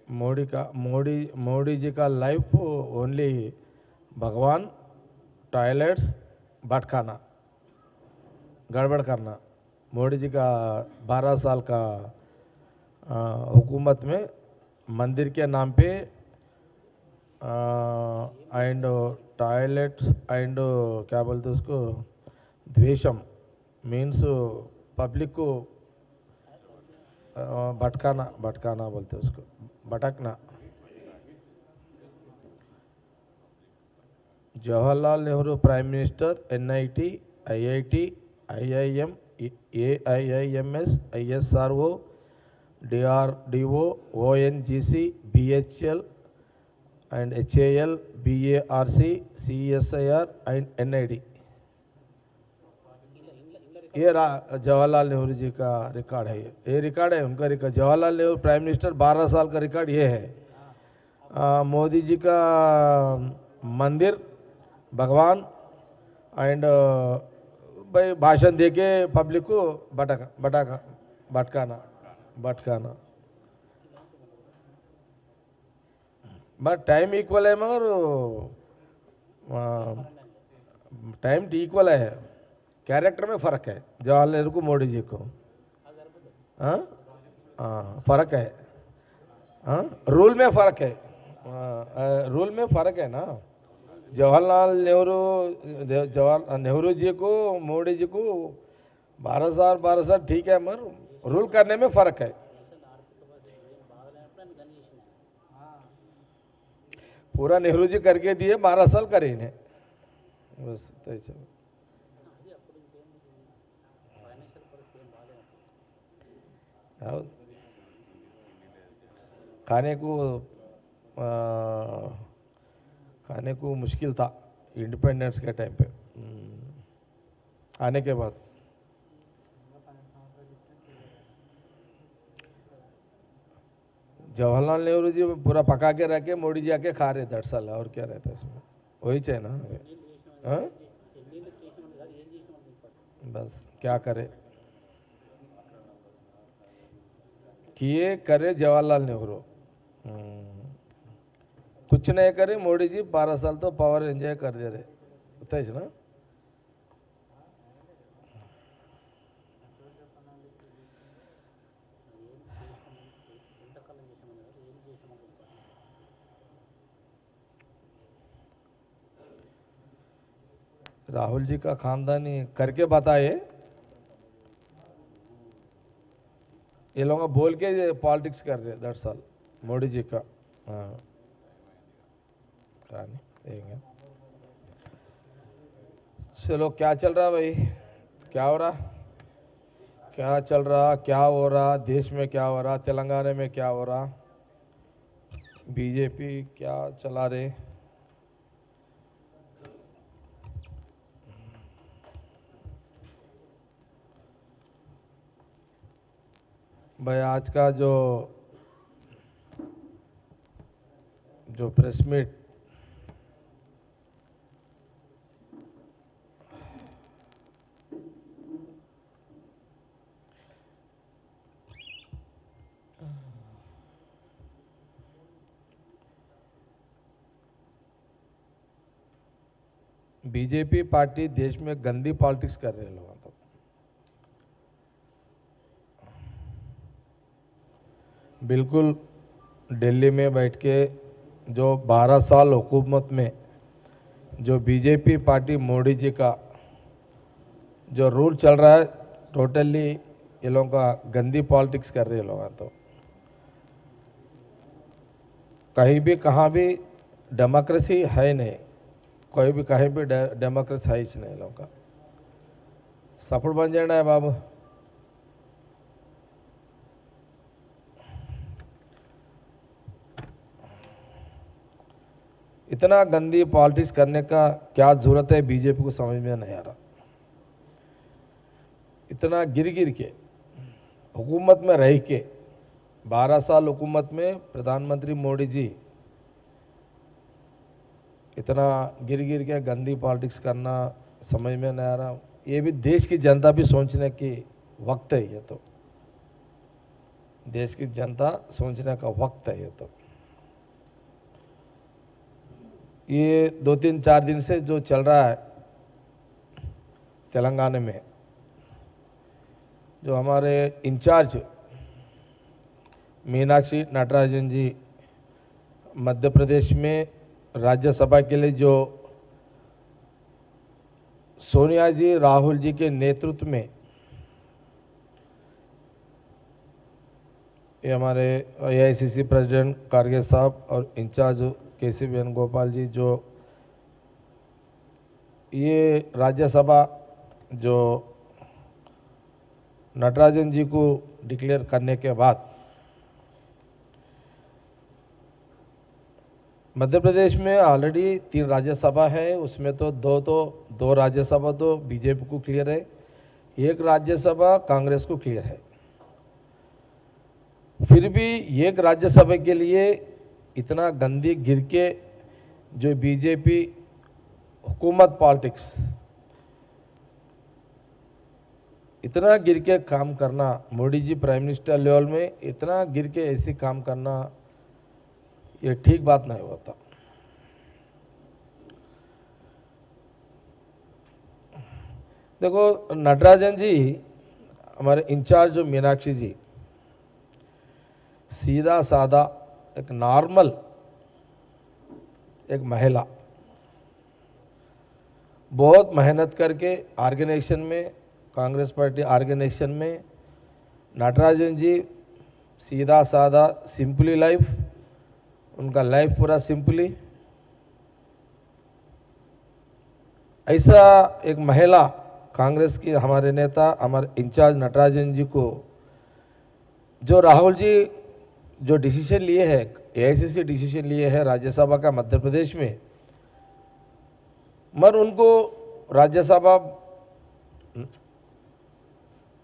मोदी जी का life only भगवान, toilets, भटकाना, गड़बड़ करना। मोदी जी का 12 साल का हुकूमत में मंदिर के नाम पे एंड टॉयलेट्स एंड क्या बोलते उसको, द्वेषम मीन्स पब्लिक को भटकाना, भटकाना बोलते उसको, भटकना। Jawaharlal Nehru prime minister, NIT, IIT, IIM, AIIMS, ISRO, DRDO, ONGC, BHEL and HAL, BARC, CSIR and NID. ये जवाहरलाल नेहरू जी का रिकॉर्ड है। ये रिकॉर्ड है उनका record. Jawaharlal Nehru prime minister 12 साल का रिकॉर्ड ये है। मोदी जी का मंदिर, भगवान एंड भाई भाषण दे के पब्लिक को भटकाना, भटकाना। बट टाइम इक्वल है, मगर टाइम इक्वल है, कैरेक्टर में फर्क है जवाहरलाल नेहरू को, मोदी जी को। हाँ हाँ, फर्क है। हाँ, रूल में फर्क है। रूल में फर्क है ना। जवाहरलाल नेहरू जी को, मोदी जी को 12 साल ठीक है, मगर रूल करने में फर्क है। पूरा नेहरू जी करके दिए, 12 साल करे इन्हें बस। खाने को खाने को मुश्किल था इंडिपेंडेंस के टाइम पे। आने के बाद जवाहरलाल नेहरू जी पूरा पका के रखे, मोदी जी आके खा रहे 10 साल, और क्या रहता है इसमें, वही चाहिए ना। हाँ? बस क्या करे, किए करे जवाहरलाल नेहरू। कुछ नहीं करे मोदी जी, 12 साल तो पावर एंजॉय कर दे रहे, होता है ना। राहुल जी का खानदानी करके बताए, ये लोग बोल के पॉलिटिक्स कर रहे 10 साल मोदी जी का। हाँ, चलो क्या चल रहा भाई, क्या हो रहा, क्या चल रहा, क्या हो रहा देश में, क्या हो रहा तेलंगाना में, क्या हो रहा, बीजेपी क्या चला रहे। भाई आज का जो प्रेस मीट, बीजेपी पार्टी देश में गंदी पॉलिटिक्स कर रहे हैं लोगों को। बिल्कुल दिल्ली में बैठ के जो 12 साल हुकूमत में जो बीजेपी पार्टी मोदी जी का जो रूल चल रहा है, टोटली ये लोगों का गंदी पॉलिटिक्स कर रहे हैं लोग। तो कहीं भी कहाँ भी डेमोक्रेसी है नहीं, कोई भी कहीं भी डेमोक्रेसी है ही नहीं। लोगों का सपोर्ट बन जाना है बाबू। इतना गंदी पॉलिटिक्स करने का क्या जरूरत है, बीजेपी को समझ में नहीं आ रहा। इतना गिर गिर के हुकूमत में रह के 12 साल हुकूमत में प्रधानमंत्री मोदी जी इतना गिर गिर के गंदी पॉलिटिक्स करना समझ में नहीं आ रहा। ये भी देश की जनता भी सोचने की वक्त है ये तो। देश की जनता सोचने का वक्त है। ये 2-3-4 दिन से जो चल रहा है तेलंगाना में, जो हमारे इंचार्ज मीनाक्षी नटराजन जी मध्य प्रदेश में राज्यसभा के लिए जो सोनिया जी राहुल जी के नेतृत्व में, ये हमारे एआईसीसी प्रेसिडेंट खारगे साहब और इंचार्ज केसी वेणुगोपाल जी, जो ये राज्यसभा जो नटराजन जी को डिक्लेयर करने के बाद मध्य प्रदेश में ऑलरेडी 3 राज्यसभा है, उसमें तो दो राज्यसभा तो बीजेपी को क्लियर है, एक राज्यसभा कांग्रेस को क्लियर है। फिर भी एक राज्यसभा के लिए इतना गंदी गिर के जो बीजेपी हुकूमत पॉलिटिक्स इतना गिर के काम करना, Modi ji prime minister level में इतना गिर के ऐसे काम करना, ये ठीक बात नहीं होता। देखो नटराजन जी हमारे इंचार्ज जो मीनाक्षी जी सीधा साधा एक नॉर्मल एक महिला, बहुत मेहनत करके ऑर्गेनाइजेशन में, कांग्रेस पार्टी ऑर्गेनाइजेशन में नटराजन जी सीधा साधा सिंपली लाइफ, उनका लाइफ पूरा सिंपली, ऐसा एक महिला कांग्रेस की हमारे नेता हमारे इंचार्ज नटराजन जी को जो राहुल जी जो डिसीजन लिए है, एआईसीसी डिसीजन लिए है राज्यसभा का मध्य प्रदेश में, मगर उनको राज्यसभा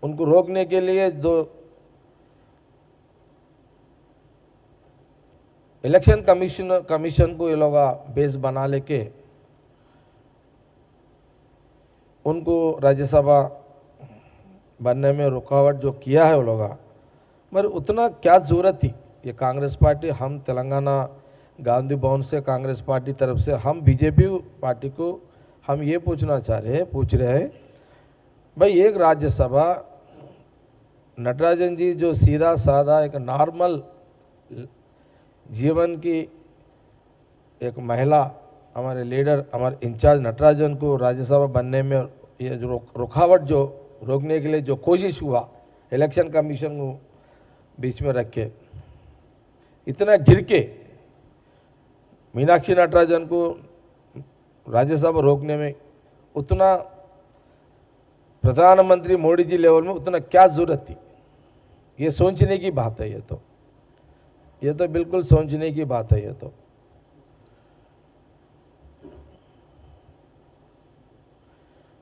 उनको रोकने के लिए जो इलेक्शन कमीशन को ये लोग बेस बना लेके उनको राज्यसभा बनने में रुकावट जो किया है वो लोग, मगर उतना क्या जरूरत थी। ये कांग्रेस पार्टी, हम तेलंगाना गांधी भवन से कांग्रेस पार्टी तरफ से हम बीजेपी पार्टी को हम ये पूछ रहे हैं भाई, एक राज्यसभा नटराजन जी जो सीधा साधा एक नॉर्मल जीवन की एक महिला, हमारे लीडर हमारे इंचार्ज नटराजन को राज्यसभा बनने में ये जो रुकावट जो रोकने के लिए जो कोशिश हुआ इलेक्शन कमीशन को बीच में रख के, इतना गिर के मीनाक्षी नटराजन को राज्यसभा रोकने में उतना प्रधानमंत्री मोदी जी लेवल में उतना क्या जरूरत थी, ये सोचने की बात है। ये तो बिल्कुल सोचने की बात है। ये तो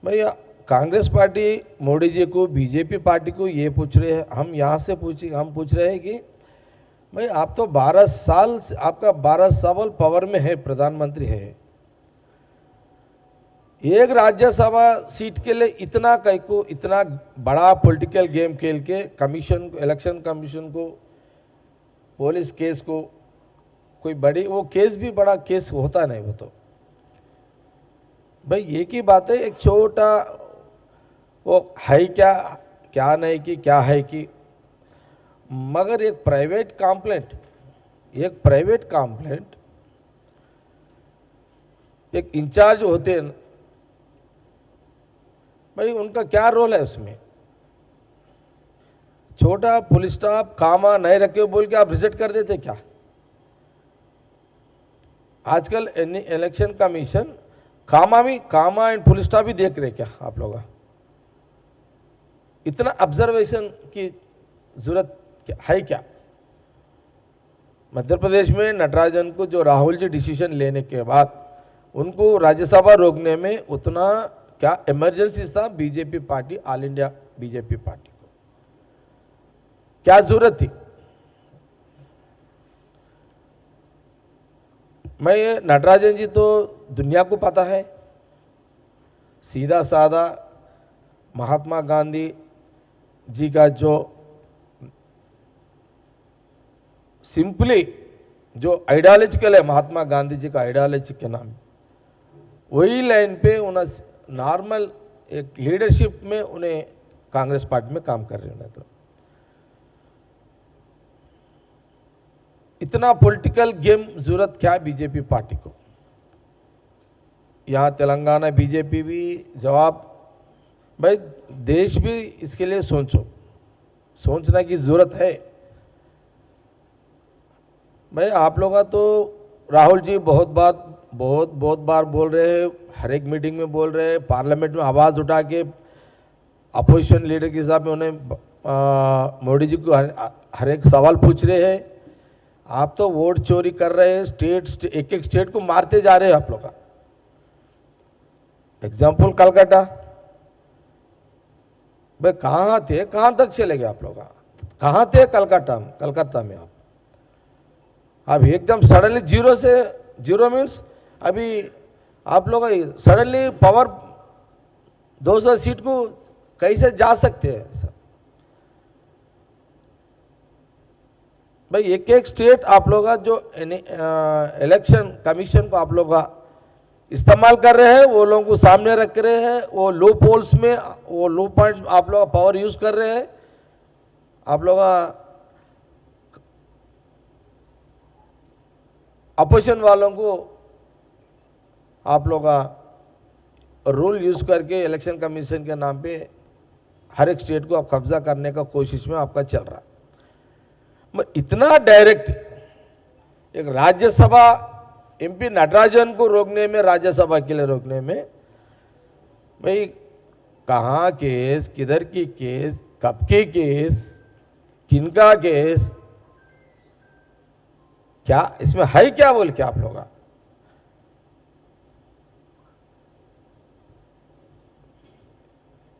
भैया कांग्रेस पार्टी मोदी जी को, बीजेपी पार्टी को ये पूछ रहे हैं, हम यहाँ से हम पूछ रहे हैं कि भाई आप तो 12 साल आपका 12 साल पावर में है, प्रधानमंत्री है, एक राज्यसभा सीट के लिए इतना इतना बड़ा पॉलिटिकल गेम खेल के कमीशन को, इलेक्शन कमीशन को, पुलिस केस को, कोई बड़ी वो केस भी बड़ा केस होता नहीं। वो तो भाई एक ही बात है, एक छोटा वो है क्या नहीं कि क्या है कि, मगर एक प्राइवेट कंप्लेंट एक इंचार्ज होते हैं भाई, उनका क्या रोल है उसमें। छोटा पुलिस स्टाफ कामा नहीं रखे बोल के आप रिजेक्ट कर देते क्या? आजकल इलेक्शन कमीशन कामा एंड पुलिस स्टाफ भी देख रहे क्या आप लोग? इतना ऑब्जर्वेशन की जरूरत है क्या? मध्य प्रदेश में नटराजन को जो राहुल जी डिसीजन लेने के बाद उनको राज्यसभा रोकने में उतना क्या इमरजेंसी था BJP party, all India BJP party को क्या जरूरत थी? मैं नटराजन जी तो दुनिया को पता है, सीधा साधा महात्मा गांधी जी का जो सिंपली जो आइडियोलॉजिकल है महात्मा गांधी जी का आइडियोलॉजी के नाम, वही लाइन पे उन्हें नॉर्मल एक लीडरशिप में उन्हें कांग्रेस पार्टी में काम कर रहे हैं। तो इतना पॉलिटिकल गेम जरूरत क्या है बीजेपी पार्टी को? यहाँ तेलंगाना बीजेपी भी जवाब, भाई देश भी इसके लिए सोचना की जरूरत है। भाई आप लोग तो राहुल जी बहुत बार बोल रहे हैं, हर एक मीटिंग में बोल रहे हैं, पार्लियामेंट में आवाज उठा के अपोजिशन लीडर के हिसाब में उन्हें मोदी जी को हर एक सवाल पूछ रहे हैं। आप तो वोट चोरी कर रहे हैं, एक एक स्टेट को मारते जा रहे हैं आप लोग का। एग्जाम्पल कलकत्ता, भाई कहां थे, कहां तक चले गए आप लोग? कहां थे कलकत्ता में आप? अभी एकदम सडनली जीरो मीन्स अभी आप लोग सडनली पावर 200 सीट को कैसे जा सकते हैं सर? भाई एक एक स्टेट आप लोग जो इलेक्शन कमीशन को आप लोग इस्तेमाल कर रहे हैं, वो लोगों को सामने रख रहे हैं, वो लो पोल्स में वो लो पॉइंट्स आप लोग पावर यूज कर रहे हैं। आप लोग अपोजिशन वालों को आप लोग रूल यूज करके इलेक्शन कमीशन के नाम पे हर एक स्टेट को आप कब्जा करने का कोशिश में आपका चल रहा है। इतना डायरेक्ट एक राज्यसभा एमपी नटराजन को रोकने में, राज्यसभा के लिए रोकने में, भाई कहां केस, किधर की केस, कब के केस, किनका केस, क्या इसमें है क्या बोल के आप लोग?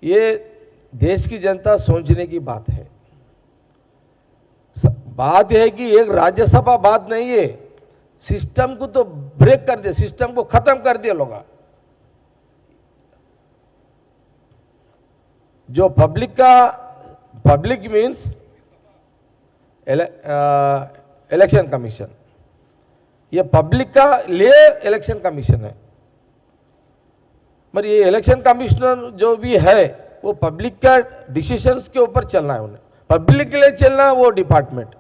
ये देश की जनता सोचने की बात है। बात है कि एक राज्यसभा बात नहीं है, सिस्टम को तो ब्रेक कर दिया, सिस्टम को खत्म कर दिया लोग। जो पब्लिक मीन्स इलेक्शन कमीशन, ये पब्लिक का लिए इलेक्शन कमीशन है। मगर ये इलेक्शन कमिश्नर जो भी है वो पब्लिक का डिसीजंस के ऊपर चलना है, उन्हें पब्लिक के लिए चलना है वो डिपार्टमेंट।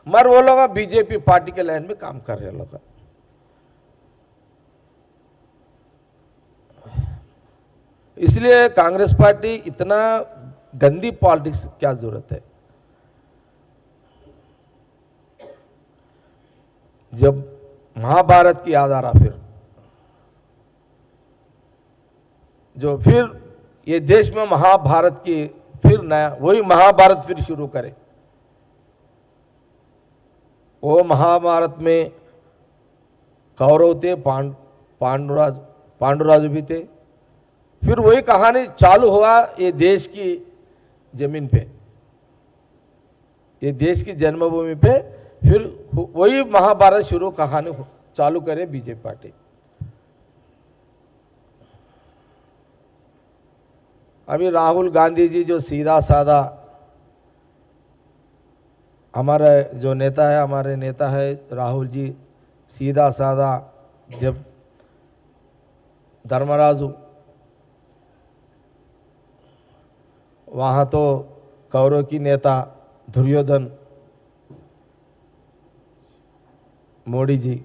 मगर वो लोग बीजेपी पार्टी के लाइन में काम कर रहे हैं लोग। इसलिए कांग्रेस पार्टी इतना गंदी पॉलिटिक्स क्या जरूरत है? जब महाभारत की याद आ रहा, फिर ये देश में महाभारत की फिर नया वही महाभारत फिर शुरू करे। वो महाभारत में कौरव थे, पांडुराज भी थे। फिर वही कहानी चालू हुआ ये देश की जमीन पे, ये देश की जन्मभूमि पे, फिर वही महाभारत शुरू कहानी चालू करे बीजेपी पार्टी। अभी राहुल गांधी जी जो सीधा साधा हमारे जो नेता है, हमारे नेता है राहुल जी, सीधा साधा, जब धर्मराजु वहाँ तो कौरव की नेता दुर्योधन मोदी जी,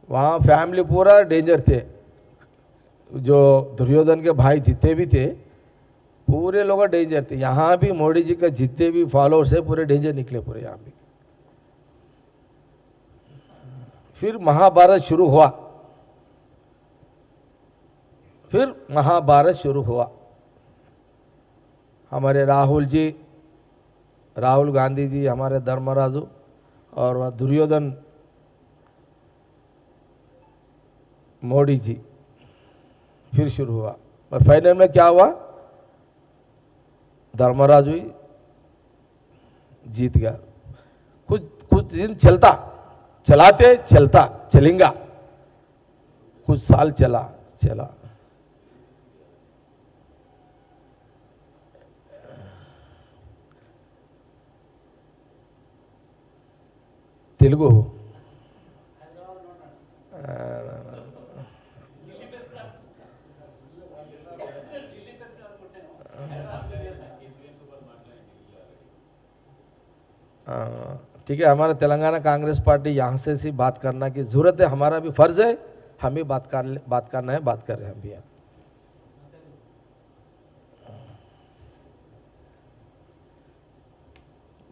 वहाँ फैमिली पूरा डेंजर थे। जो दुर्योधन के भाई जितने भी थे पूरे लोग डेंजर थे। यहाँ भी मोदी जी का जितने भी फॉलोअर्स है पूरे डेंजर निकले पूरे यहाँ भी। फिर महाभारत शुरू हुआ, हमारे राहुल गांधी जी, हमारे धर्मराजू और वह दुर्योधन मोदी जी, फिर शुरू हुआ। और फाइनल में क्या हुआ? धर्मराजू ही जीत गया। कुछ दिन चलेगा, कुछ साल चला। తెలుగు ठीक है, हमारा तेलंगाना कांग्रेस पार्टी यहाँ से बात करना की जरूरत है, हमारा भी फर्ज है, हम भी बात करना है, बात कर रहे हैं हम भी यहाँ।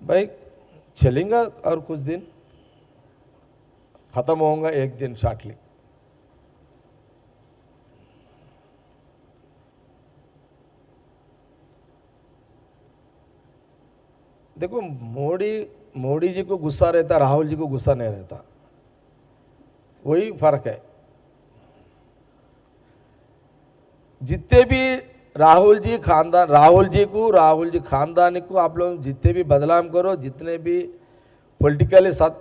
भाई चलेंगे और कुछ दिन, खत्म होगा एक दिन शॉर्टली। देखो मोदी जी को गुस्सा रहता, राहुल जी को गुस्सा नहीं रहता, वही फर्क है। जितने भी राहुल जी खानदान को आप लोग जितने भी बदनाम करो, जितने भी पॉलिटिकली साथ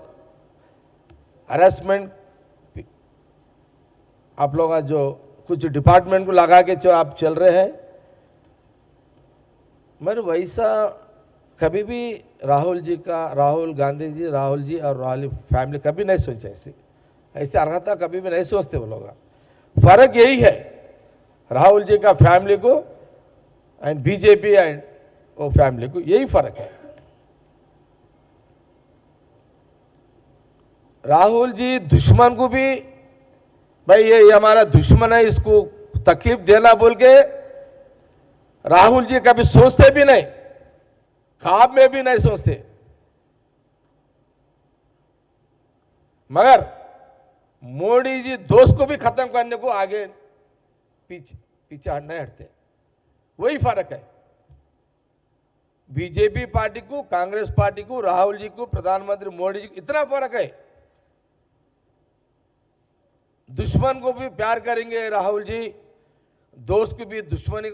हरासमेंट आप लोग जो कुछ डिपार्टमेंट को लगा के जो आप चल रहे हैं, मगर वैसा कभी भी राहुल गांधी जी और राहुल फैमिली कभी नहीं सोचा, ऐसे अर्हता कभी भी नहीं सोचते वो लोग। फर्क यही है राहुल जी का फैमिली को एंड बीजेपी एंड वो फैमिली को, यही फर्क है। राहुल जी दुश्मन को भी भाई ये हमारा दुश्मन है, इसको तकलीफ देना बोल के राहुल जी कभी सोचते भी नहीं, ख्वाब में भी नहीं सोचते। मगर मोदी जी दोस्त को भी खत्म करने को आगे पीछे नहीं हटते, वही फर्क है। बीजेपी पार्टी को, कांग्रेस पार्टी को, राहुल जी को, प्रधानमंत्री मोदी जी को इतना फर्क है। दुश्मन को भी प्यार करेंगे राहुल जी, दोस्त को भी दुश्मनी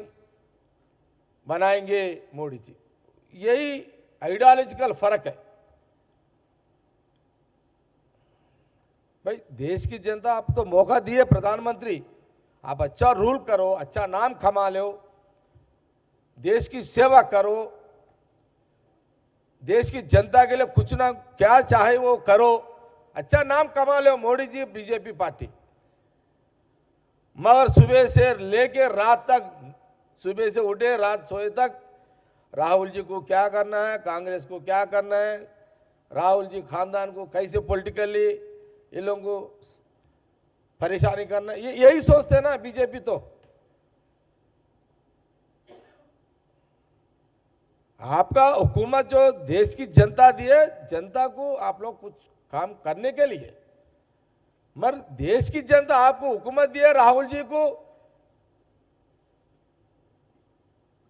बनाएंगे मोदी जी, यही आइडियोलॉजिकल फर्क है। भाई देश की जनता आप तो मौका दिए प्रधानमंत्री, आप अच्छा रूल करो, अच्छा नाम कमा लो, देश की सेवा करो, देश की जनता के लिए कुछ ना क्या चाहे वो करो, अच्छा नाम कमा लो मोदी जी बीजेपी पार्टी। मगर सुबह से लेके रात तक, सुबह से उठे रात सोए तक राहुल जी को क्या करना है, कांग्रेस को क्या करना है, राहुल जी खानदान को कैसे पॉलिटिकली ये लोगों को परेशानी करना, यही सोचते हैं ना बीजेपी। तो आपका हुकूमत जो देश की जनता दी है, जनता को आप लोग कुछ काम करने के लिए, मगर देश की जनता आपको हुकूमत दी है, राहुल जी को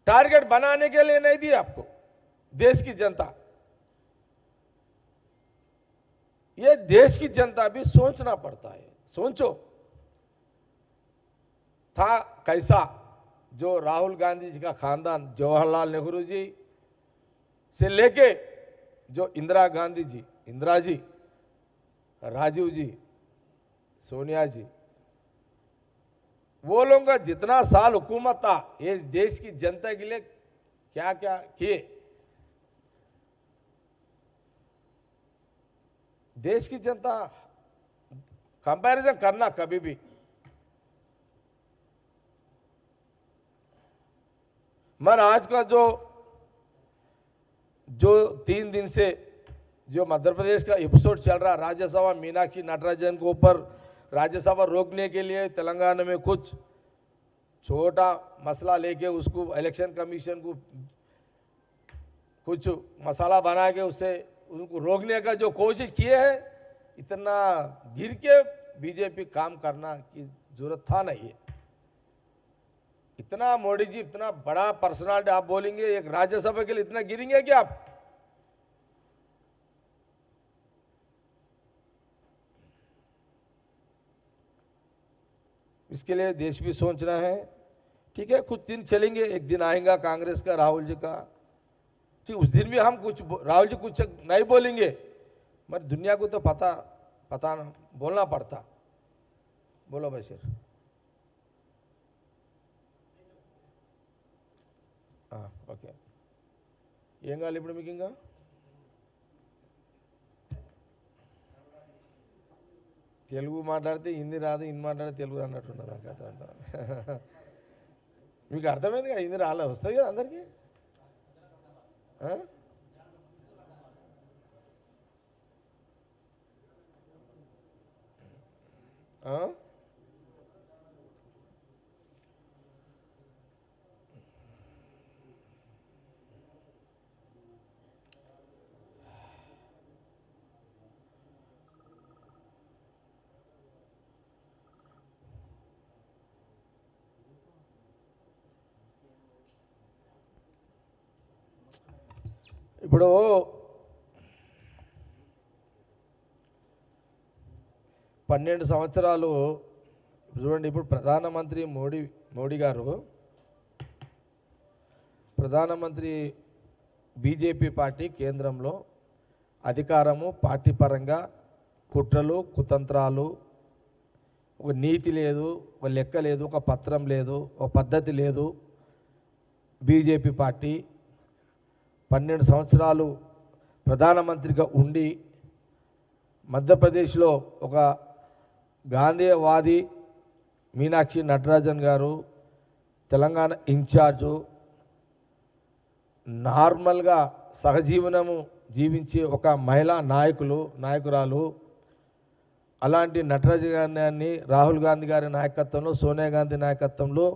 टारगेट बनाने के लिए नहीं दी आपको देश की जनता। ये देश की जनता भी सोचना पड़ता है, सोचो था कैसा जो राहुल गांधी जी का खानदान, जवाहरलाल नेहरू जी से लेके जो इंदिरा जी, राजीव जी, सोनिया जी, वो लोगों का जितना साल हुकूमत था, ये देश की जनता के लिए क्या क्या किए, देश की जनता कंपैरिजन करना कभी भी। मगर आज का जो 3 दिन से जो मध्य प्रदेश का एपिसोड चल रहा, राज्यसभा मीनाक्षी नटराजन को ऊपर राज्यसभा रोकने के लिए तेलंगाना में कुछ छोटा मसला लेके उसको इलेक्शन कमीशन को कुछ मसाला बना के उससे उनको रोकने का जो कोशिश किए है, इतना गिर के बीजेपी काम करना की जरूरत था नहीं है। इतना मोदी जी इतना बड़ा पर्सनालिटी आप बोलेंगे, एक राज्यसभा के लिए इतना गिरेंगे क्या आप? इसके लिए देश भी सोचना है। ठीक है, कुछ दिन चलेंगे, एक दिन आएगा कांग्रेस का, राहुल जी का, ठीक, उस दिन भी हम कुछ राहुल जी कुछ नहीं बोलेंगे, मगर दुनिया को तो पता बोलना पड़ता। बोलो बशीर। ఓకే, ఏం కావాలి ఇప్పుడు మీకు? ఇంకా తెలుగు మాట్లాడితే హిందీ రాదు, హిందీ మాట్లాడితే తెలుగు అన్నట్టున్నారు నాకు కథ అంతా. మీకు అర్థమైంది కదా, హిందీ రాలే వస్తుంది కదా అందరికీ. ఇప్పుడు పన్నెండు సంవత్సరాలు చూడండి. ఇప్పుడు ప్రధానమంత్రి మోడీ గారు, ప్రధానమంత్రి బీజేపీ పార్టీ కేంద్రంలో అధికారము, పార్టీ పరంగా కుట్రలు, కుతంత్రాలు, ఒక నీతి లేదు, ఒక లెక్క లేదు, ఒక పత్రం లేదు, ఒక పద్ధతి లేదు. బీజేపీ పార్టీ 12 సంవత్సరాలు ప్రధానమంత్రిగా ఉండి మధ్యప్రదేశ్లో ఒక గాంధీవాది మీనాక్షి నటరాజన్ గారు తెలంగాణ ఇన్ఛార్జు, నార్మల్గా సహజీవనము జీవించే ఒక మహిళా నాయకురాలు, అలాంటి నటరాజన్ గారిని రాహుల్ గాంధీ గారి నాయకత్వంలో, సోనియా గాంధీ నాయకత్వంలో,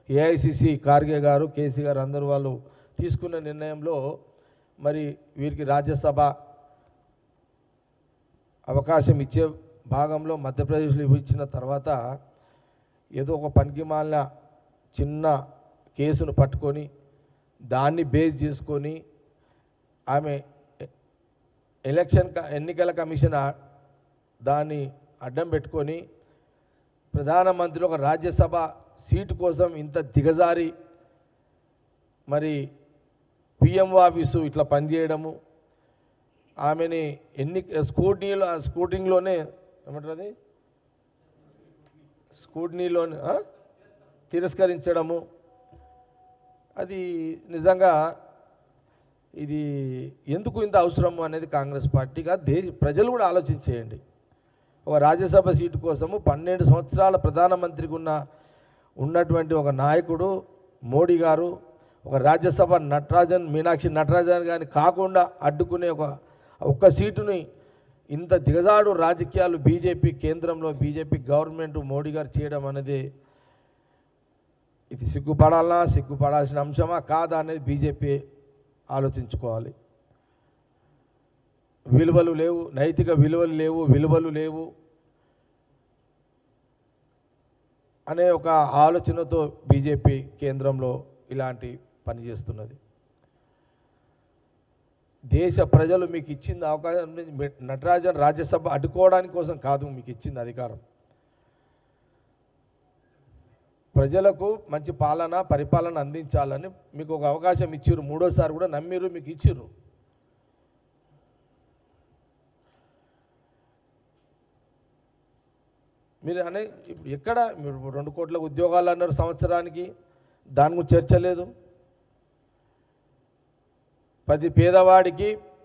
ఏఐసిసి ఖార్గే గారు, కేసీ గారు అందరూ వాళ్ళు తీసుకున్న నిర్ణయంలో మరి వీరికి రాజ్యసభ అవకాశం ఇచ్చే భాగంలో మధ్యప్రదేశ్లో ఇచ్చిన తర్వాత ఏదో ఒక పనికిమాలిన చిన్న కేసును పట్టుకొని దాన్ని బేస్ చేసుకొని ఆమె ఎన్నికల కమిషన్ దాన్ని అడ్డం పెట్టుకొని ప్రధానమంత్రి ఒక రాజ్యసభ సీటు కోసం ఇంత దిగజారి మరి పిఎంఓ ఆఫీసు ఇట్లా పనిచేయడము, ఆమెని స్కూటింగ్లోనే ఏమంటారు స్కూటినీలోనే తిరస్కరించడము, అది నిజంగా ఇది ఎందుకు ఇంత అవసరము అనేది కాంగ్రెస్ పార్టీగా ప్రజలు కూడా ఆలోచించేయండి. ఒక రాజ్యసభ సీటు కోసము 12 సంవత్సరాల ప్రధానమంత్రికి ఉన్నటువంటి ఒక నాయకుడు మోడీ గారు ఒక రాజ్యసభ మీనాక్షి నటరాజన్ గారిని కాకుండా అడ్డుకునే ఒక్క సీటుని ఇంత దిగజాడు రాజకీయాలు బీజేపీ కేంద్రంలో బీజేపీ గవర్నమెంట్ మోడీ గారు చేయడం అనేది ఇది సిగ్గుపడాల్సిన అంశమా కాదా అనేది బీజేపీ ఆలోచించుకోవాలి. విలువలు లేవు, నైతిక విలువలు లేవు అనే ఒక ఆలోచనతో బీజేపీ కేంద్రంలో ఇలాంటి పని చేస్తున్నది. దేశ ప్రజలు మీకు ఇచ్చింది అవకాశం, నటరాజన్ రాజ్యసభ అడ్డుకోవడానికి కోసం కాదు మీకు ఇచ్చింది అధికారం. ప్రజలకు మంచి పరిపాలన అందించాలని మీకు ఒక అవకాశం ఇచ్చిర్రు, మూడోసారి కూడా నమ్మిర్రు, మీకు ఇచ్చిర్రు. మీరు ఎక్కడ మీరు 2 కోట్ల ఉద్యోగాలు అన్నారు సంవత్సరానికి, దాని గురించి చర్చ లేదు.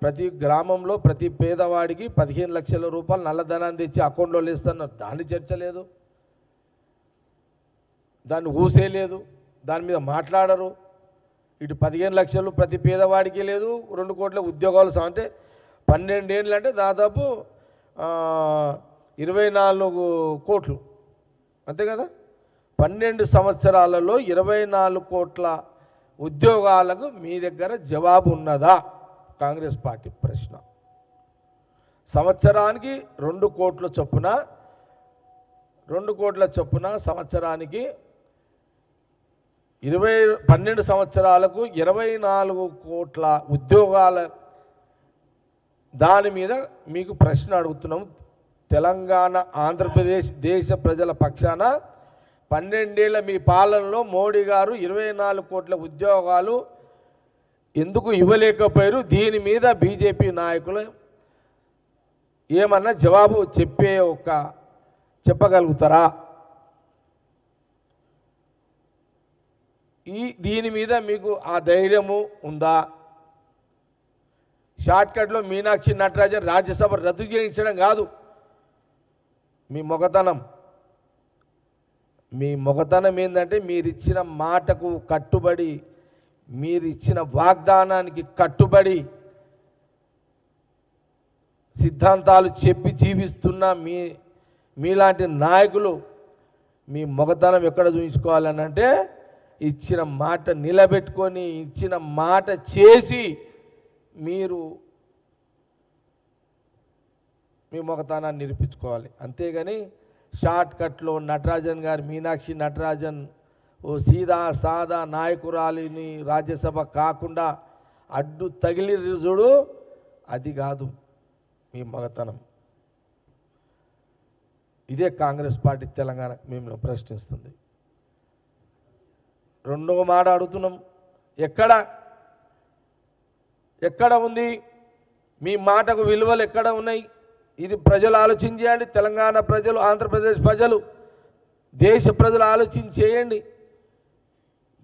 ప్రతి గ్రామంలో ప్రతి పేదవాడికి 15 లక్షల రూపాయలు నల్లధనాన్ని తెచ్చి అకౌంట్లో వేస్తున్నారు, దాన్ని చర్చ లేదు, దాన్ని ఊసేయలేదు, దాని మీద మాట్లాడరు. ఇటు 15 లక్షలు ప్రతి పేదవాడికి లేదు, 2 కోట్ల ఉద్యోగాలు అంటే 12 ఏళ్ళు అంటే దాదాపు 24 కోట్లు అంతే కదా. 12 సంవత్సరాలలో 24 కోట్ల ఉద్యోగాలకు మీ దగ్గర జవాబు ఉన్నదా? కాంగ్రెస్ పార్టీ ప్రశ్న. సంవత్సరానికి 2 కోట్ల చొప్పున సంవత్సరానికి 12 సంవత్సరాలకు 24 కోట్ల ఉద్యోగాల దాని మీద మీకు ప్రశ్న అడుగుతున్నాం. తెలంగాణ ఆంధ్రప్రదేశ్ దేశ ప్రజల పక్షాన 12 ఏళ్ల మీ పాలనలో మోడీ గారు 24 కోట్ల ఉద్యోగాలు ఎందుకు ఇవ్వలేకపోయారు? దీని మీద బీజేపీ నాయకులు ఏమన్నా జవాబు చెప్పగలుగుతారా? దీని మీద మీకు ఆ ధైర్యము ఉందా? షార్ట్కట్లో మీనాక్షి నటరాజన్ రాజ్యసభ రద్దు చేయించడం కాదు, మీ మొగతనం ఏంటంటే మీరిచ్చిన మాటకు కట్టుబడి, మీరిచ్చిన వాగ్దానానికి కట్టుబడి సిద్ధాంతాలు చెప్పి జీవిస్తున్న మీలాంటి నాయకులు మీ మొగతనం ఎక్కడ చూపించుకోవాలని అంటే ఇచ్చిన మాట నిలబెట్టుకొని, ఇచ్చిన మాట చేసి మీరు మీ మొగతనాన్ని నిరూపించుకోవాలి. అంతేగాని షార్ట్ కట్లో నటరాజన్ గారు, మీనాక్షి నటరాజన్ ఓ సీదా సాదా నాయకురాలిని రాజ్యసభ కాకుండా అడ్డు తగిలి చూడు, అది కాదు మీ మగతనం. ఇదే కాంగ్రెస్ పార్టీ తెలంగాణ మేము ప్రశ్నిస్తుంది. రెండవ మాట అడుగుతున్నాం, ఎక్కడ ఉంది మీ మాటకు విలువలు? ఎక్కడ ఉన్నాయి? ఇది ప్రజలు ఆలోచించేయండి. తెలంగాణ ప్రజలు, ఆంధ్రప్రదేశ్ ప్రజలు, దేశ ప్రజలు ఆలోచించేయండి.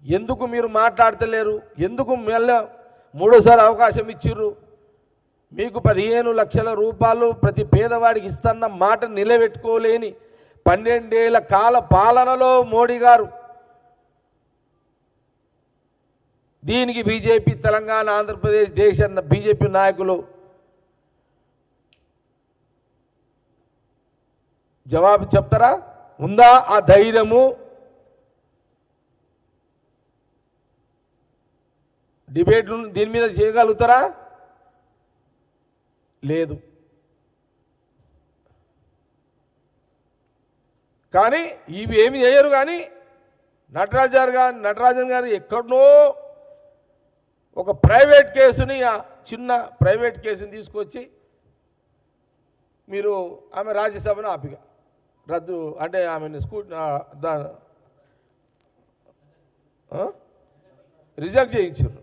ఎందుకు మీరు మాట్లాడతలేరు? ఎందుకు మళ్ళీ మూడోసారి అవకాశం ఇచ్చిర్రు? మీకు 15 లక్షల రూపాయలు ప్రతి పేదవాడికి ఇస్తున్న మాట నిలబెట్టుకోలేని 12 ఏళ్ల కాల పాలనలో మోడీ గారు దీనికి బీజేపీ, తెలంగాణ, ఆంధ్రప్రదేశ్ దేశ బీజేపీ నాయకులు జవాబు చెప్తారా? ఉందా ఆ ధైర్యము? డిబేట్ దీని మీద చేయగలుగుతారా? లేదు. కానీ ఇవి ఏమి చేయరు. కానీ నటరాజన్ గారు ఎక్కడనో ఒక ప్రైవేట్ కేసుని, చిన్న ప్రైవేట్ కేసుని తీసుకొచ్చి మీరు ఆమె రాజ్యసభను ఆపిగా రద్దు అంటే ఆమెను రిజెక్ట్ చేయించారు.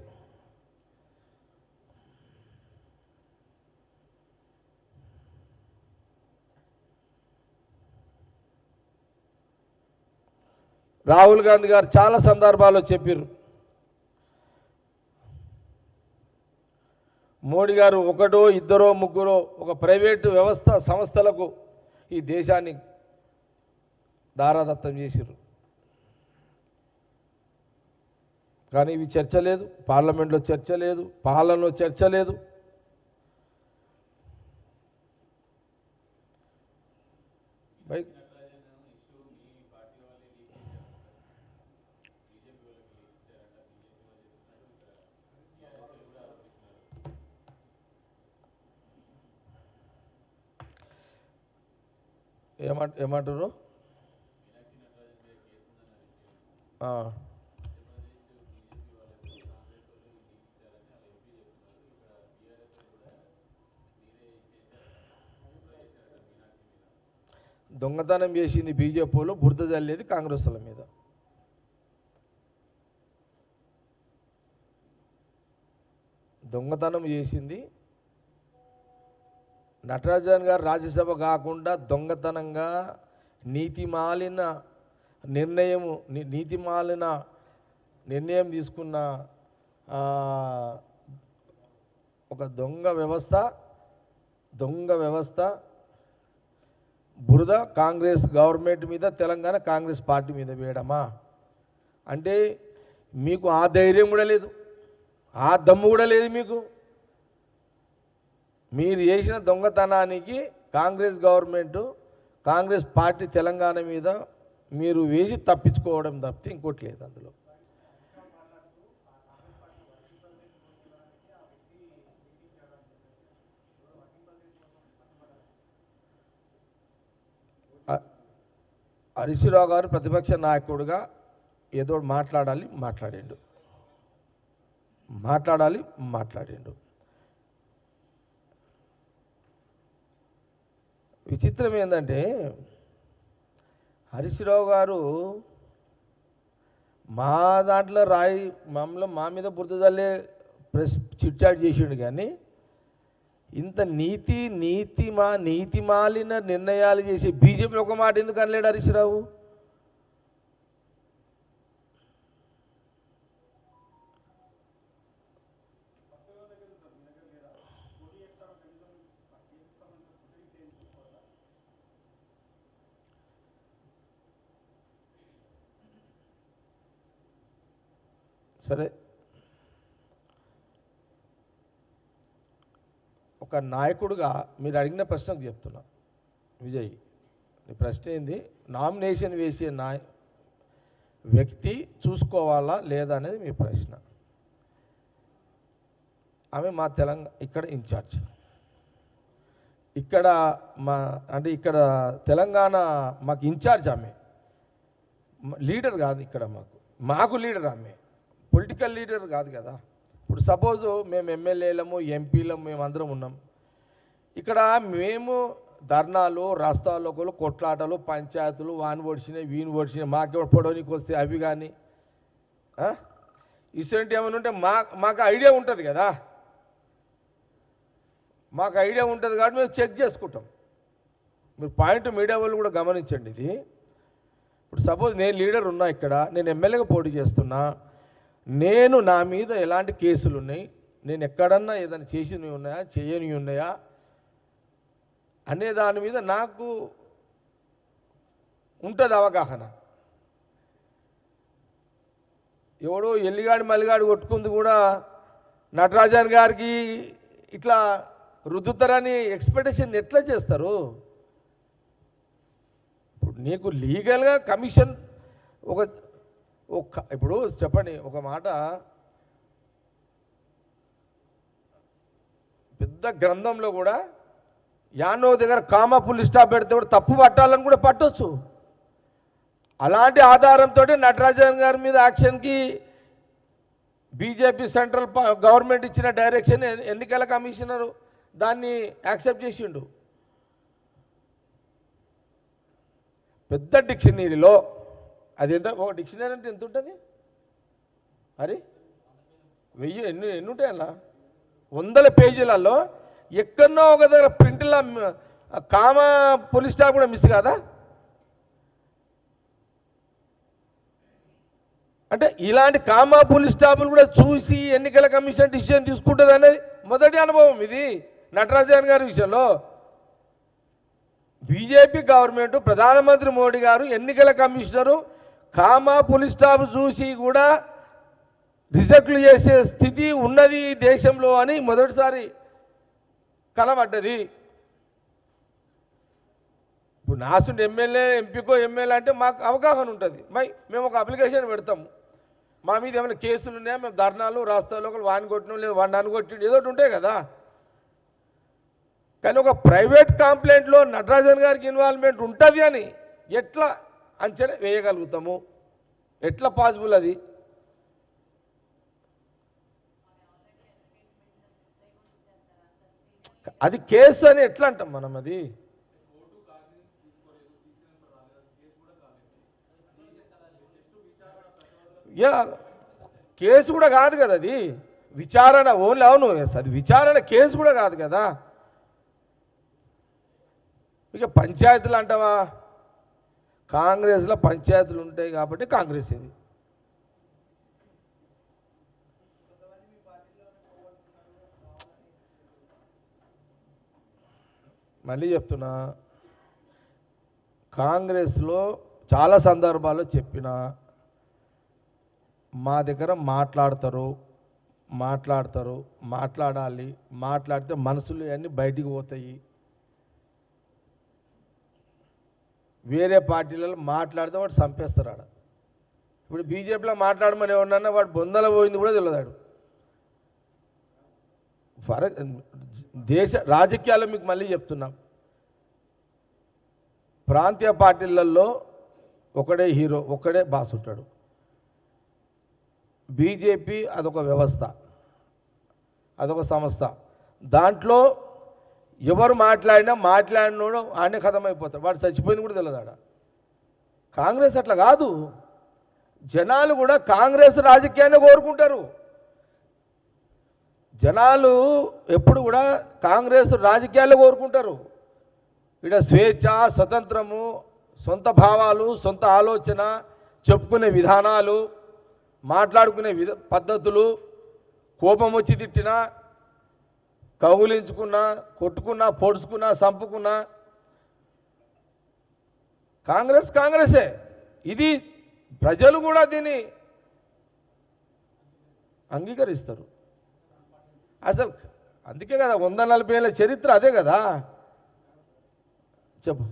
రాహుల్ గాంధీ గారు చాలా సందర్భాల్లో చెప్పారు, మోడీ గారు ఒకటో ఇద్దరో ముగ్గురో ఒక ప్రైవేటు సంస్థలకు ఈ దేశాన్ని దారాదత్తం చేశారు. కానీ ఇవి చర్చ లేదు, పార్లమెంట్లో చర్చ లేదు, పాలనలో చర్చ లేదు. ఏమంటారు? దొంగతనం చేసింది బీజేపీలో, బురద జల్లేది కాంగ్రెస్ల మీద. దొంగతనం చేసింది నటరాజన్ గారు రాజ్యసభ కాకుండా దొంగతనంగా నీతిమాలిన నిర్ణయం తీసుకున్న ఒక దొంగ వ్యవస్థ బురద కాంగ్రెస్ గవర్నమెంట్ మీద, తెలంగాణ కాంగ్రెస్ పార్టీ మీద వేయడమా? అంటే మీకు ఆ ధైర్యం కూడా లేదు, ఆ దమ్ము కూడా లేదు మీకు. మీరు చేసిన దొంగతనానికి కాంగ్రెస్ గవర్నమెంట్, కాంగ్రెస్ పార్టీ తెలంగాణ మీద మీరు వేసి తప్పించుకోవడం తప్పితే ఇంకోటి లేదు అందులో. హరీష్ రావు గారు ప్రతిపక్ష నాయకుడిగా ఏదో మాట్లాడిండు. విచిత్రం ఏంటంటే హరీష్ రావు గారు మా దాంట్లో మా మీద బురద జల్లే చిట్చాట్ చేసిండు. కానీ ఇంత నీతిమాలిన నిర్ణయాలు చేసి బీజేపీలో ఒక మాట ఎందుకు అనలేడు హరీష్ రావు? సరే, ఒక నాయకుడుగా మీరు అడిగిన ప్రశ్నకు చెప్తున్నా. విజయ్, నీ ప్రశ్న ఏంది? నామినేషన్ వేసే వ్యక్తి చూసుకోవాలా లేదా అనేది మీ ప్రశ్న. ఆమె మా ఇక్కడ ఇన్ఛార్జ్, ఇక్కడ అంటే ఇక్కడ తెలంగాణ మాకు ఇన్ఛార్జ్. ఆమె లీడర్ కాదు, ఇక్కడ మాకు లీడర్. ఆమె పొలిటికల్ లీడర్ కాదు కదా. ఇప్పుడు సపోజు మేము ఎమ్మెల్యేలము, ఎంపీలము, మేమందరం ఉన్నాం. ఇక్కడ మేము ధర్నాలు, రాస్తాలోకలు, కొట్లాటలు, పంచాయతీలు, వాని ఓడిచినాయి, వీని ఓడిచినాయి, మాకెవరు పొడవనికి వస్తే అవి కానీ ఇటువంటి ఏమైనా ఉంటే మాకు ఐడియా ఉంటుంది కదా. మాకు ఐడియా ఉంటుంది కాబట్టి మేము చెక్ చేసుకుంటాం. మీరు పాయింట్ మీడియా వాళ్ళు కూడా గమనించండి. ఇది ఇప్పుడు సపోజ్ నేను లీడర్ ఉన్నా, ఇక్కడ నేను ఎమ్మెల్యేగా పోటీ చేస్తున్నా, నా మీద ఎలాంటి కేసులు ఉన్నాయి, నేను ఎక్కడన్నా ఏదైనా చేసినవి ఉన్నాయా, చేయనివి ఉన్నాయా అనే దాని మీద నాకు ఉంటుంది అవగాహన. ఎవడో ఎల్లిగాడి మల్లిగాడి కొట్టుకుంది కూడా నటరాజన్ గారికి ఇట్లా రుద్దుతారని ఎక్స్పెక్టేషన్ ఎట్లా చేస్తారు? ఇప్పుడు నీకు లీగల్గా కమిషన్ ఇప్పుడు చెప్పండి ఒక మాట, పెద్ద గ్రంథంలో కూడా యానో దగ్గర కామా పులి స్టాప్ పెడితే కూడా తప్పు పట్టాలని కూడా పట్టవచ్చు. అలాంటి ఆధారంతో నటరాజన్ గారి మీద యాక్షన్కి బీజేపీ సెంట్రల్ గవర్నమెంట్ ఇచ్చిన డైరెక్షన్ ఎన్నికల కమిషనర్ దాన్ని యాక్సెప్ట్ చేసిండు. పెద్ద డిక్షనరీలో అది ఎంత, ఒక డిక్షనరీ అంటే ఎంత ఉంటుంది మరి? 1000 ఎన్ని ఉంటాయి అలా, 100 పేజీలలో ఎక్కడో ఒక దగ్గర ప్రింట్లో కామా పోలీస్ స్టాప్ కూడా మిస్ కాదా? అంటే ఇలాంటి కామా పోలీస్ స్టాపులు కూడా చూసి ఎన్నికల కమిషన్ డిసిషన్ తీసుకుంటుంది అనేది మొదటి అనుభవం ఇది నటరాజన్ గారి విషయంలో. బీజేపీ గవర్నమెంట్, ప్రధానమంత్రి మోడీ గారు, ఎన్నికల కమిషనరు కామా పోలీస్ స్టాప్ చూసి కూడా రిజెక్ట్లు చేసే స్థితి ఉన్నది దేశంలో అని మొదటిసారి కనబడ్డది. ఇప్పుడు నాసుండి ఎమ్మెల్యే, ఎంపీకో ఎమ్మెల్యే అంటే మాకు అవగాహన ఉంటుంది. మేము ఒక అప్లికేషన్ పెడతాము, మా మీద ఏమైనా కేసులు ఉన్నాయా, మేము ధర్నాలు, రాస్తాలో వాడిని కొట్టినాం లేదు వాడిని అనుకొట్టిండు ఏదో ఉంటాయి కదా. కానీ ఒక ప్రైవేట్ కంప్లైంట్లో నటరాజన్ గారికి ఇన్వాల్వ్మెంట్ ఉంటుంది అని ఎట్లా అంచనా వేయగలుగుతాము? ఎట్లా పాసిబుల్ అది? అది కేసు అని ఎట్లా అంటాం మనం? అది కేసు కూడా కాదు కదా, అది విచారణ ఓన్లీ. అవును, అది విచారణ, కేసు కూడా కాదు కదా. ఇక పంచాయతీలు అంటావా? కాంగ్రెస్లో పంచాయతీలు ఉంటాయి కాబట్టి కాంగ్రెస్ ఇది. మళ్ళీ చెప్తున్నా, కాంగ్రెస్లో చాలా సందర్భాల్లో చెప్పిన, మా దగ్గర మాట్లాడాలి, మాట్లాడితే మనసులు అన్నీ బయటికి పోతాయి. వేరే పార్టీలలో మాట్లాడితే వాడు చంపేస్తారు ఆడ. ఇప్పుడు బీజేపీలో మాట్లాడమని ఎవరన్నా వాడు బొందల పోయింది కూడా తెలియదాడు. దేశ రాజకీయాల్లో మీకు మళ్ళీ చెప్తున్నాం, ప్రాంతీయ పార్టీలలో ఒకడే హీరో, ఒకడే బాస్ ఉంటాడు. బీజేపీ అదొక వ్యవస్థ, అదొక సంస్థ. దాంట్లో ఎవరు మాట్లాడినోడు ఆనే ఖతమైపోతాడు, వాడు చచ్చిపోయింది కూడా తెలియదాడ. కాంగ్రెస్ అట్లా కాదు. జనాలు కూడా కాంగ్రెస్ రాజకీయాన్ని కోరుకుంటారు. జనాలు ఎప్పుడు కూడా కాంగ్రెస్ రాజకీయాలు కోరుకుంటారు. ఇక్కడ స్వేచ్ఛ, స్వతంత్రము, సొంత భావాలు, సొంత ఆలోచన, చెప్పుకునే విధానాలు, మాట్లాడుకునే పద్ధతులు, కోపం వచ్చి తిట్టినా, కౌగులించుకున్నా, కొట్టుకున్నా, పొడుచుకున్నా, చంపుకున్నా కాంగ్రెసే. ఇది ప్రజలు కూడా దీన్ని అంగీకరిస్తారు. అసలు అందుకే కదా 140 ఏళ్ళ చరిత్ర అదే కదా. చెప్పు.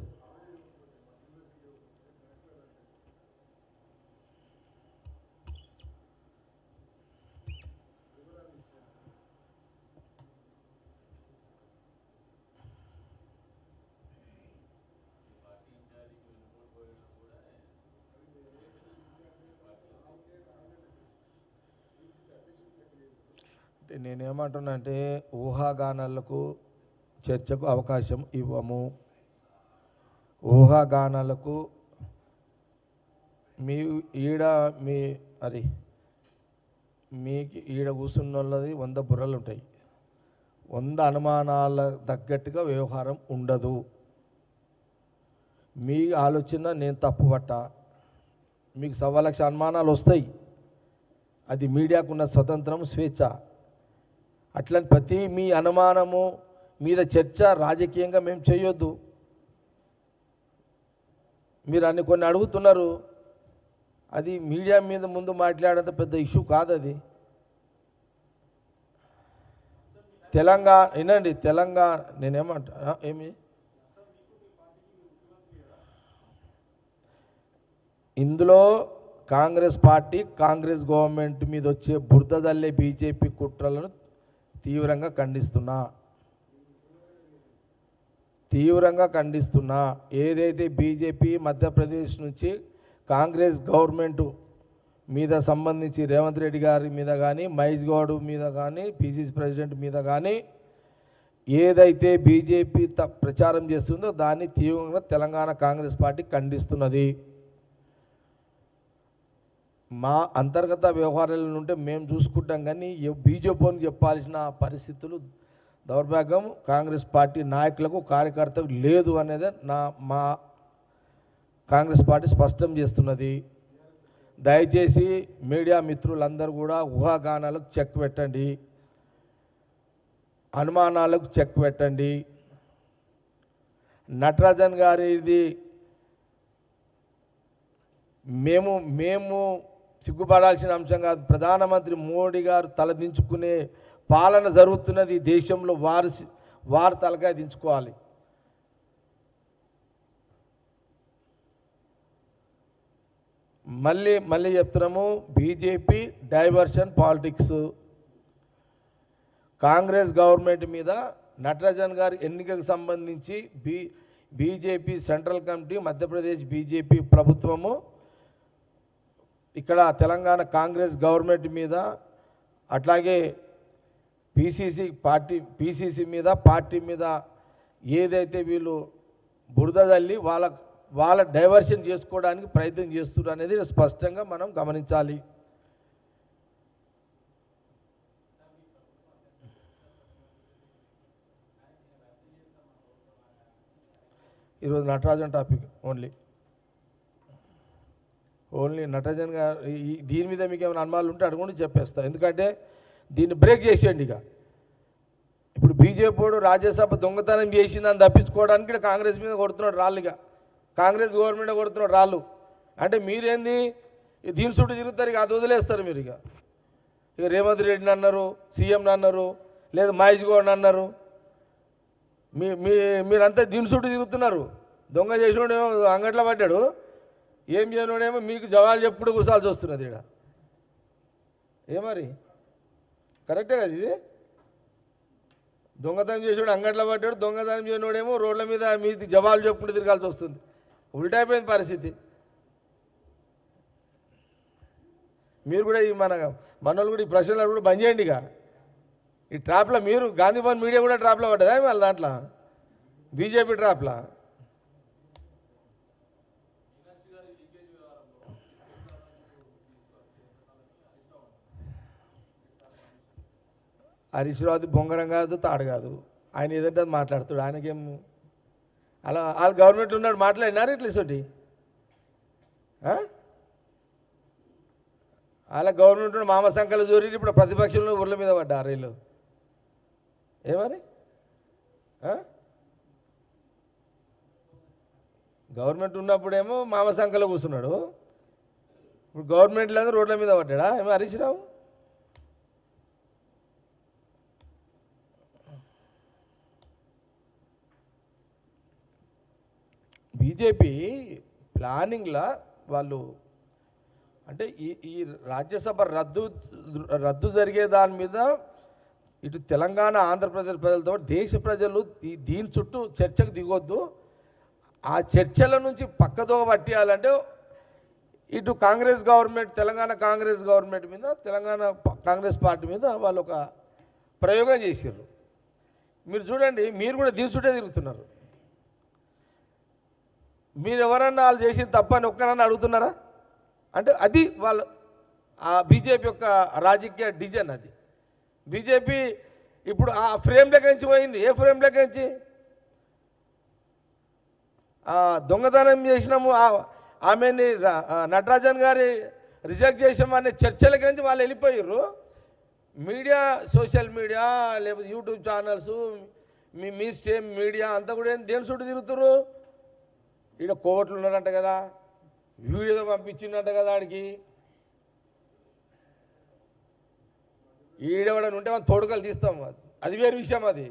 నేనేమంటున్నా అంటే ఊహాగానాలకు చర్చకు అవకాశం ఇవ్వము. ఊహాగానాలకు మీ ఈడ మీ అది మీకు ఈడ కూర్చున్న వాళ్ళది 100 బుర్రలు ఉంటాయి. 100 అనుమానాల తగ్గట్టుగా వ్యవహారం ఉండదు. మీ ఆలోచన నేను తప్పుపట్టా, మీకు 1,00,000 అనుమానాలు వస్తాయి. అది మీడియాకున్న స్వతంత్రం, స్వేచ్ఛ. అట్లని ప్రతి మీ అనుమానము మీద చర్చ రాజకీయంగా మేము చేయొద్దు. మీరు అన్ని కొన్ని అడుగుతున్నారు, అది మీడియా మీద ముందు మాట్లాడేంత పెద్ద ఇష్యూ కాదు అది. తెలంగాణ వినండి, తెలంగాణ నేనేమంటా ఏమి ఇందులో కాంగ్రెస్ పార్టీ కాంగ్రెస్ గవర్నమెంట్ మీద వచ్చే బురదల్లే బీజేపీ కుట్రలను తీవ్రంగా ఖండిస్తున్నా. ఏదైతే బీజేపీ మధ్యప్రదేశ్ నుంచి కాంగ్రెస్ గవర్నమెంట్ మీద సంబంధించి రేవంత్ రెడ్డి గారి మీద కానీ, మహేష్ గౌడ్ మీద కానీ, పిసిసి ప్రెసిడెంట్ మీద కానీ ఏదైతే బీజేపీ ప్రచారం చేస్తుందో దాన్ని తీవ్రంగా తెలంగాణ కాంగ్రెస్ పార్టీ ఖండిస్తున్నది. మా అంతర్గత వ్యవహారాల నుండి మేము చూసుకుంటాం, కానీ బీజేపీని చెప్పాల్సిన పరిస్థితులు దౌర్భాగ్యం కాంగ్రెస్ పార్టీ నాయకులకు, కార్యకర్తలకు లేదు అనేది మా కాంగ్రెస్ పార్టీ స్పష్టం చేస్తున్నది. దయచేసి మీడియా మిత్రులందరూ కూడా ఊహాగానాలకు చెక్ పెట్టండి, అనుమానాలకు చెక్ పెట్టండి. నటరాజన్ గారిది మేము సిగ్గుపడాల్సిన అంశం కాదు. ప్రధానమంత్రి మోడీ గారు తలదించుకునే పాలన జరుగుతున్నది ఈ దేశంలో. వారు తలకాయ దించుకోవాలి. మళ్ళీ చెప్తున్నాము, BJP diversion politics. Congress government మీద నటరాజన్ గారి ఎన్నికకు సంబంధించి BJP central committee, Madhya Pradesh BJP ప్రభుత్వము ఇక్కడ తెలంగాణ కాంగ్రెస్ గవర్నమెంట్ మీద, అట్లాగే పిసిసి మీద, పార్టీ మీద ఏదైతే వీళ్ళు బురద తల్లి వాళ్ళ డైవర్షన్ చేసుకోవడానికి ప్రయత్నం చేస్తున్నారు అనేది స్పష్టంగా మనం గమనించాలి. ఈరోజు నటరాజన్ టాపిక్ ఓన్లీ నటరాజన్ గారు. దీని మీద మీకు ఏమైనా అనుమానాలు ఉంటే అడుగుండి, చెప్పేస్తా. ఎందుకంటే దీన్ని బ్రేక్ చేసేయండి. ఇక ఇప్పుడు బీజేపీ రాజ్యసభ దొంగతనం చేసిందని తప్పించుకోవడానికి ఇక్కడ కాంగ్రెస్ మీద కొడుతున్నాడు రాళ్ళు. ఇక కాంగ్రెస్ గవర్నమెంట్ కొడుతున్నాడు రాళ్ళు. అంటే మీరేంది దీని చుట్టూ తిరుగుతారు, ఇక అది వదిలేస్తారు మీరు. ఇక రేవంత్ రెడ్డిని అన్నారు, సీఎంని అన్నారు, లేదా మహేష్ గౌడ్ని అన్నారు. మీరంతా దీని చుట్టూ తిరుగుతున్నారు. దొంగ చేసినోడేమో అంగట్లో పడ్డాడు, ఏం చేయనోడేమో మీకు జవాలు చెప్పుడు కూర్చాల్సి వస్తున్నది. ఇక్కడ ఏమరి కరెక్టే కదా ఇది? దొంగతనం చేసేవాడు అంగట్లో పడ్డాడు, దొంగతనం చేయనోడేమో రోడ్ల మీద మీది జవాలు చెప్పుకుంటూ తిరగాల్సి వస్తుంది. ఉల్టైపోయింది పరిస్థితి. మీరు కూడా ఈ మనోళ్ళు కూడా ఈ ప్రశ్నలు కూడా బంద్ చేయండి. ఇక ఈ ట్రాప్లో మీరు గాంధీ భవన్ మీడియా కూడా ట్రాప్లో పడ్డదా వాళ్ళ దాంట్లో, బీజేపీ ట్రాప్లో? హరీష్ రావు బొంగరం కాదు, తాడు కాదు. ఆయన ఏదంటే అది మాట్లాడుతాడు. ఆయనకేం అలా వాళ్ళ గవర్నమెంట్ ఉన్నాడు మాట్లాడినారు ఇట్లా ఇసోటి. వాళ్ళ గవర్నమెంట్ మామ సంఖ్యలు జోరి ఇప్పుడు ప్రతిపక్షంలో ఊర్ల మీద పడ్డారు వీళ్ళు. ఏమని గవర్నమెంట్ ఉన్నప్పుడేమో మామ సంఖ్యలో కూర్చున్నాడు, ఇప్పుడు గవర్నమెంట్ లేదు రోడ్ల మీద పడ్డా. ఏమో హరీష్ రావు బీజేపీ ప్లానింగ్లా వాళ్ళు అంటే ఈ రాజ్యసభ రద్దు జరిగే దాని మీద ఇటు తెలంగాణ ఆంధ్రప్రదేశ్ ప్రజలతో దేశ ప్రజలు దీని చుట్టూ చర్చకు దిగొద్దు, ఆ చర్చల నుంచి పక్కదో పట్టేయాలంటే ఇటు కాంగ్రెస్ గవర్నమెంట్ తెలంగాణ కాంగ్రెస్ గవర్నమెంట్ మీద తెలంగాణ కాంగ్రెస్ పార్టీ మీద వాళ్ళు ఒక ప్రయోగం చేశారు. మీరు చూడండి, మీరు కూడా దీని చుట్టే తిరుగుతున్నారు. మీరు ఎవరన్నా వాళ్ళు చేసింది తప్పని ఒక్కరన్నా అడుగుతున్నారా? అంటే అది వాళ్ళ ఆ బీజేపీ యొక్క రాజకీయ డిజైన్. అది బీజేపీ ఇప్పుడు ఆ ఫ్రేమ్లోకి నుంచి పోయింది. ఏ ఫ్రేమ్లోకి నుంచి? దొంగతనం చేసినాము, ఆమెని నటరాజన్ గారి రిజెక్ట్ చేసాము అనే చర్చలకి నుంచి వాళ్ళు వెళ్ళిపోయారు. మీడియా, సోషల్ మీడియా లేకపోతే యూట్యూబ్ ఛానల్స్, మీ స్టేమ్ మీడియా అంతా కూడా దేని చుట్టూ తిరుగుతారు. ఈడ కోట్లు ఉన్నారంట కదా, వీడియో పంపించిందంట కదా ఆడికి. ఈడవడని ఉంటే మనం తోడుకలు తీస్తాం, అది వేరే విషయం. అది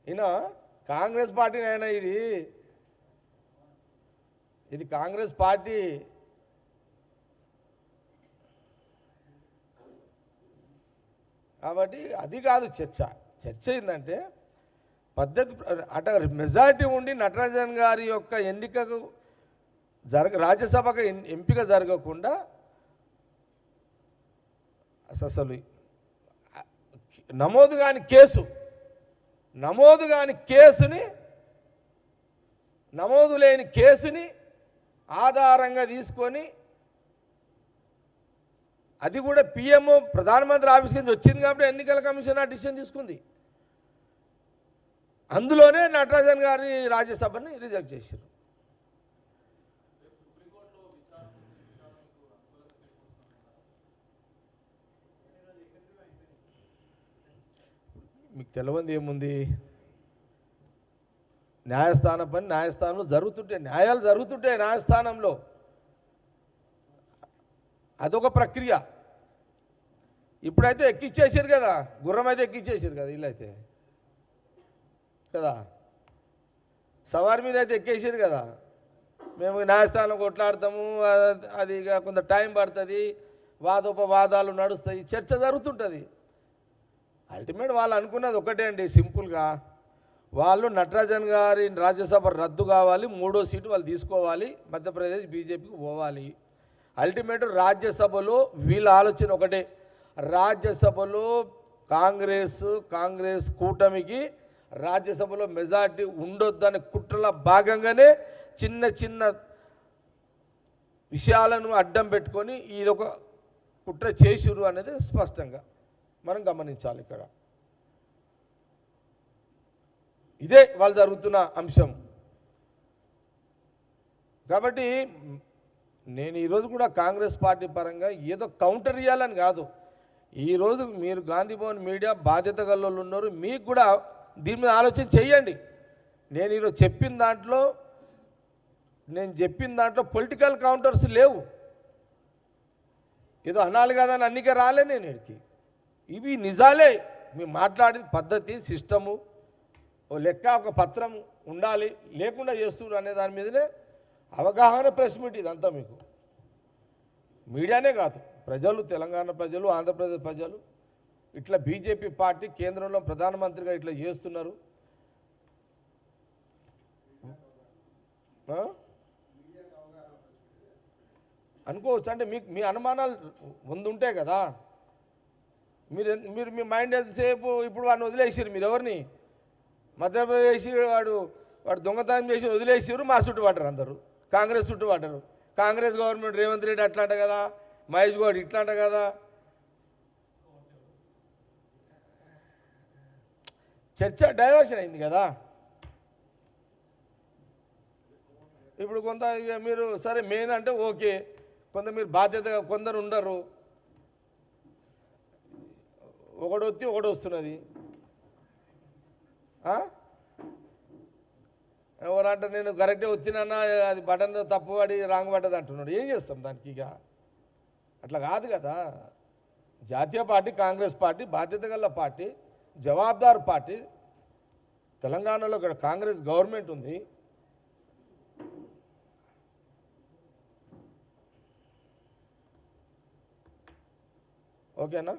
ఈయన కాంగ్రెస్ పార్టీ అయినా ఇది కాంగ్రెస్ పార్టీ. కాబట్టి అది కాదు చర్చ. చర్చ ఏంటంటే పద్ధతి అట మెజారిటీ ఉండి నటరాజన్ గారి యొక్క ఎన్నికకు రాజ్యసభకు ఎంపిక జరగకుండా అసలు నమోదు కాని కేసుని నమోదు లేని కేసుని ఆధారంగా తీసుకొని, అది కూడా పిఎంఓ ప్రధానమంత్రి ఆఫీస్ నుంచి వచ్చింది కాబట్టి ఎన్నికల కమిషన్ ఆ డిసిషన్ తీసుకుంది. అందులోనే నటరాజన్ గారి రాజ్యసభని రిజెక్ట్ చేశారు. మీకు తెలియంది ఏముంది? న్యాయస్థానం పని న్యాయస్థానంలో జరుగుతుంటాయి, న్యాయాలు జరుగుతుంటాయి న్యాయస్థానంలో. అదొక ప్రక్రియ. ఇప్పుడైతే ఎక్కిచ్చేసారు కదా, గుర్రం అయితే ఎక్కిచ్చేసారు కదా, వీళ్ళైతే కదా, సవారి మీద అయితే ఎక్కేసారు కదా. మేము న్యాయస్థానం కొట్లాడతాము, అది కొంత టైం పడుతుంది, వాదోపవాదాలు నడుస్తాయి, చర్చ జరుగుతుంటుంది. అల్టిమేట్ వాళ్ళు అనుకున్నది ఒకటే అండి, సింపుల్గా. వాళ్ళు నటరాజన్ గారి రాజ్యసభ రద్దు కావాలి, 3వ సీటు వాళ్ళు తీసుకోవాలి, మధ్యప్రదేశ్ బీజేపీకి పోవాలి. అల్టిమేట్ రాజ్యసభలో వీళ్ళ ఆలోచన ఒకటే, రాజ్యసభలో కాంగ్రెస్ కూటమికి రాజ్యసభలో మెజార్టీ ఉండొద్దనే కుట్రల భాగంగానే చిన్న చిన్న విషయాలను అడ్డం పెట్టుకొని ఇదొక కుట్ర చేసిరు అనేది స్పష్టంగా మనం గమనించాలి. ఇక్కడ ఇదే వాళ్ళు జరుగుతున్న అంశం. కాబట్టి నేను ఈరోజు కూడా కాంగ్రెస్ పార్టీ పరంగా ఏదో కౌంటర్ ఇవ్వాలని కాదు. ఈరోజు మీరు గాంధీ భవన్ మీడియా బాధ్యత గల వాళ్ళు ఉన్నారు, మీకు కూడా దీని మీద ఆలోచన చేయండి. నేను ఈరోజు చెప్పిన దాంట్లో పొలిటికల్ కౌంటర్స్ లేవు. ఏదో అనాలి కదా అని అన్నికే రాలే నేను ఇక్కడికి. ఇవి నిజాలే. మేము మాట్లాడేది పద్ధతి, సిస్టము, ఓ లెక్క, ఒక పత్రం ఉండాలి, లేకుండా చేస్తున్నారు అనే దాని మీదనే అవగాహన ప్రెస్ మీట్ ఇదంతా. మీకు మీడియానే కాదు, ప్రజలు, తెలంగాణ ప్రజలు, ఆంధ్రప్రదేశ్ ప్రజలు ఇట్లా బీజేపీ పార్టీ కేంద్రంలో ప్రధానమంత్రిగా ఇట్లా చేస్తున్నారు. అనుకోవచ్చు. అంటే మీ అనుమానాలు ఉంటాయి కదా. మీరు మీ మైండ్ ఎంతసేపు ఇప్పుడు వాడిని వదిలేసారు. మీరు ఎవరిని? మధ్యప్రదేశ్ వాడు దొంగతనం చేసి వదిలేసారు. మా చుట్టుపడ్డారు, అందరూ కాంగ్రెస్ చుట్టుపడ్డారు. కాంగ్రెస్ గవర్నమెంట్ రేవంత్ రెడ్డి అట్లాంట కదా, మహేష్ గౌడ్ ఇట్లాంట కదా. చర్చ డైవర్షన్ అయింది కదా. ఇప్పుడు కొంత మీరు సరే మెయిన్ అంటే ఓకే, కొంత మీరు బాధ్యతగా కొందరు ఉండరు, ఒకటి వస్తున్నది. ఎవరంటే నేను కరెక్టే వచ్చినా అది బటన్ తప్పు పడి రాంగ్ పడ్డది అంటున్నాడు. ఏం చేస్తాం దానికి? ఇక అట్లా కాదు కదా. జాతీయ పార్టీ కాంగ్రెస్ పార్టీ బాధ్యత గల పార్టీ, జవాబుదారు పార్టీ, తెలంగాణలో ఇక్కడ కాంగ్రెస్ గవర్నమెంట్ ఉంది. ఓకేనా?